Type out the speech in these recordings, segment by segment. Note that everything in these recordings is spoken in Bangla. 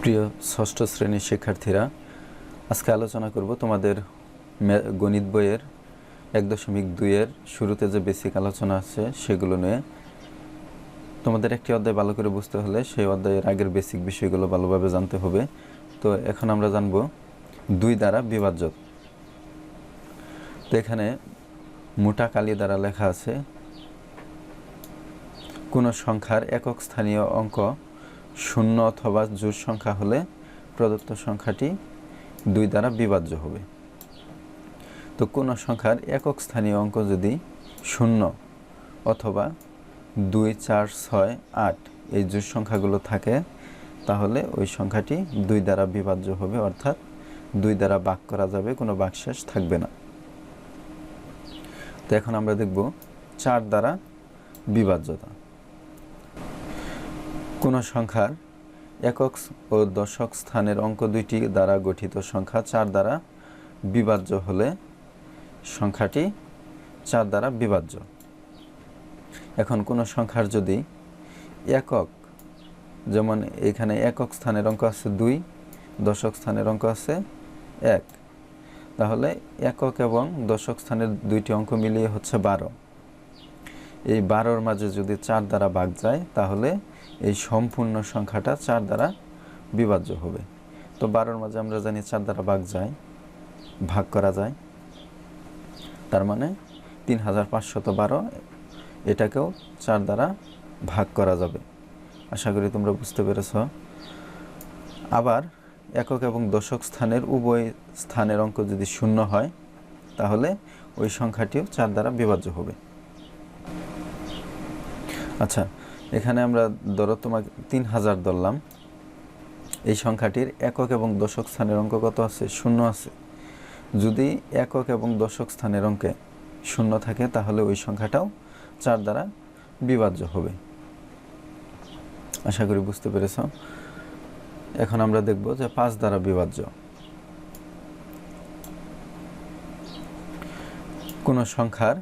প্রিয় ষষ্ঠ শ্রেণীর শিক্ষার্থীরা, আজকে আলোচনা করব তোমাদের গণিত বইয়ের 1.2-এর শুরুতে যে বেসিক আলোচনা আছে সেগুলো নিয়ে। তোমাদের একটি অধ্যায় ভালো করে বুঝতে হলে সেই অধ্যায়ের আগের বেসিক বিষয়গুলো ভালোভাবে জানতে হবে। তো এখন আমরা জানব 2 দ্বারা বিভাজ্য। তো এখানে মোটা কালি দ্বারা লেখা আছে, কোনো সংখ্যার একক স্থানীয় অঙ্ক শূন্য অথবা জোড় সংখ্যা হলে প্রদত্ত সংখ্যাটি 2 দ্বারা বিভাজ্য হবে। তো কোনো সংখ্যার একক স্থানীয় অঙ্ক যদি 0 অথবা 2, 4, 6, 8 এই জোড় সংখ্যাগুলো থাকে তাহলে ওই সংখ্যাটি 2 দ্বারা বিভাজ্য হবে, অর্থাৎ 2 দ্বারা ভাগ করা যাবে, কোনো ভাগশেষ থাকবে না। তো এখন আমরা দেখব 4 দ্বারা বিভাজ্যতা। কোনো সংখ্যার একক ও দশক স্থানের অঙ্ক দুইটি দ্বারা গঠিত সংখ্যা 4 দ্বারা বিভাজ্য হলে সংখ্যাটি 4 দ্বারা বিভাজ্য। এখন কোনো সংখ্যার যদি একক, যেমন এখানে একক স্থানের অঙ্ক আছে 2, দশক স্থানের অঙ্ক আছে 1, তাহলে একক এবং দশক স্থানের দুইটি অঙ্ক মিলিয়ে হচ্ছে 12। এই 12-র মাঝে যদি 4 দ্বারা ভাগ যায় তাহলে এই সম্পূর্ণ সংখ্যাটা 4 দ্বারা বিভাজ্য হবে। তো 12-র মাঝে আমরা জানি 4 দ্বারা ভাগ করা যায়, তার মানে 3512 এটাকেও 4 দ্বারা ভাগ করা যাবে। আশা করি তোমরা বুঝতে পেরেছ। আবার একক এবং দশক স্থানের উভয় স্থানের অঙ্ক যদি 0 হয় তাহলে ওই সংখ্যাটিও 4 দ্বারা বিভাজ্য হবে। আচ্ছা, এখানে আমরা ধরো তোমাকে 3000 ধরলাম। এই সংখ্যাটির একক এবং দশক স্থানের অঙ্ক কত আছে? 0 আছে। যদি একক এবং দশক স্থানের অঙ্কে 0 থাকে তাহলে ওই সংখ্যাটাও 4 দ্বারা বিভাজ্য হবে। আশা করি বুঝতে পেরেছ। এখন আমরা দেখব যে 5 দ্বারা বিভাজ্য। কোনো সংখ্যার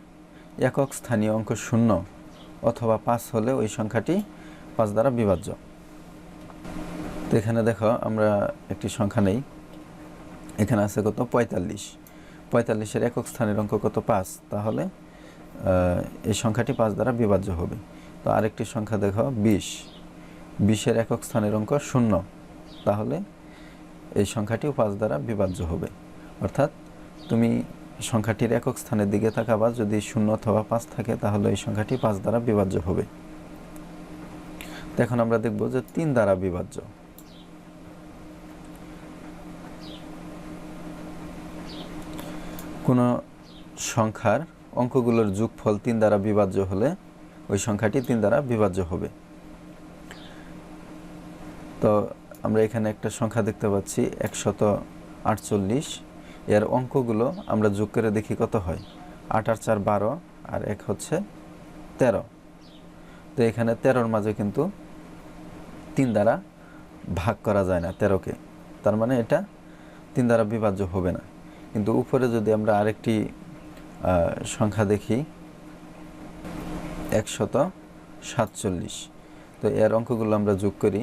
একক স্থানীয় অঙ্ক 0 অথবা 5 হলে ওই সংখ্যাটি 5 দ্বারা বিভাজ্য। তো এখানে দেখো আমরা একটি সংখ্যা নেই, এখানে আছে কত? 45। 45-এর একক স্থানের অঙ্ক কত? 5, তাহলে এই সংখ্যাটি 5 দ্বারা বিভাজ্য হবে। তো আরেকটি সংখ্যা দেখো 20। 20-এর একক স্থানের অঙ্ক 0, তাহলে এই সংখ্যাটিও 5 দ্বারা বিভাজ্য হবে। অর্থাৎ তুমি সংখ্যাটির একক স্থানের দিকে তাকাবা, যদি 0 অথবা 5 থাকে তাহলে এই সংখ্যাটি 5 দ্বারা বিভাজ্য হবে। তো এখন আমরা দেখব যে 3 দ্বারা বিভাজ্য। কোনো সংখ্যার অঙ্কগুলোর যোগফল 3 দ্বারা বিভাজ্য হলে ওই সংখ্যাটি 3 দ্বারা বিভাজ্য হবে। তো আমরা এখানে একটা সংখ্যা দেখতে পাচ্ছি 148। এর অঙ্কগুলো আমরা যোগ করে দেখি কত হয়। 8 আর 4 12 আর 1 হচ্ছে 13। তো এখানে 13-র মাঝে কিন্তু 3 দ্বারা ভাগ করা যায় না 13কে, তার মানে এটা 3 দ্বারা বিভাজ্য হবে না। কিন্তু উপরে যদি আমরা আরেকটি সংখ্যা দেখি 147, তো এর অঙ্কগুলো আমরা যোগ করি।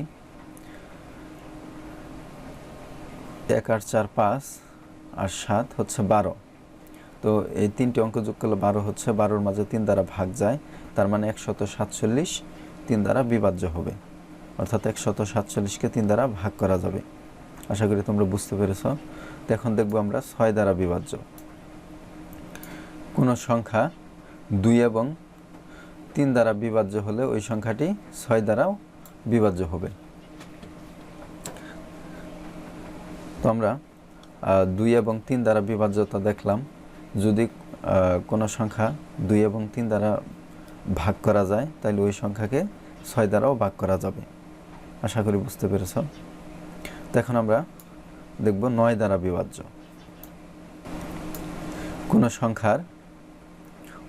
1 আর 4 5 আর 7 হচ্ছে 12। তো এই 3টি অঙ্ক যোগ করলে 12 হচ্ছে, 12-র মাঝে 3 দ্বারা ভাগ যায়, তার মানে 147 3 দ্বারা বিভাজ্য হবে। অর্থাৎ 147কে 3 দ্বারা ভাগ করা যাবে। আশা করি তোমরা বুঝতে পেরেছ। তো এখন দেখব আমরা 6 দ্বারা বিভাজ্য। কোনো সংখ্যা 2 এবং 3 দ্বারা বিভাজ্য হলে ওই সংখ্যাটি 6 দ্বারাও বিভাজ্য হবে। তো আমরা 2 এবং 3 দ্বারা বিভাজ্যতা দেখলাম। যদি কোনো সংখ্যা 2 এবং 3 দ্বারা ভাগ করা যায় তাহলে ওই সংখ্যাকে 6 দ্বারাও ভাগ করা যাবে। আশা করি বুঝতে পেরেছ। তো এখন আমরা দেখব 9 দ্বারা বিভাজ্য। কোনো সংখ্যার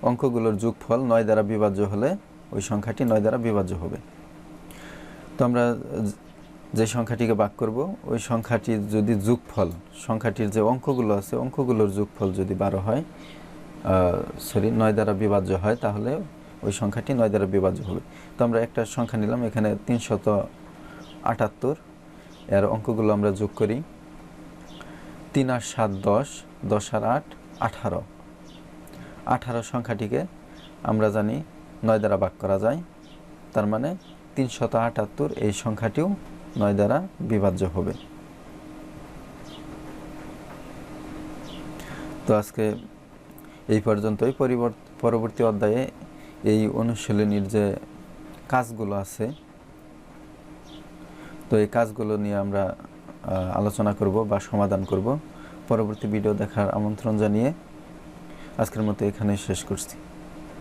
অঙ্কগুলোর যোগফল 9 দ্বারা বিভাজ্য হলে ওই সংখ্যাটি 9 দ্বারা বিভাজ্য হবে। তো আমরা যে সংখ্যাটিকে ভাগ করব ওই সংখ্যাটির যদি যোগফল, সংখ্যাটির যে অঙ্কগুলো আছে অঙ্কগুলোর যোগফল যদি 12 হয়, 9 দ্বারা বিভাজ্য হয়, তাহলে ওই সংখ্যাটি 9 দ্বারা বিভাজ্য হবে। তো আমরা একটা সংখ্যা নিলাম, এখানে 378। এর অঙ্কগুলো আমরা যোগ করি। 3 আর 7 10, 10 আর 8 18। 18 সংখ্যাটিকে আমরা জানি 9 দ্বারা ভাগ করা যায়, তার মানে 378 এই সংখ্যাটিও 9 দ্বারা বিভাজ্য হবে। তো আজকে এই পর্যন্তই। পরবর্তী অধ্যায়ে এই অনুশীলনীর যে কাজগুলো আছে, তো এই কাজগুলো নিয়ে আমরা আলোচনা করব বা সমাধান করব। পরবর্তী ভিডিও দেখার আমন্ত্রণ জানিয়ে আজকের মতো এখানেই শেষ করছি।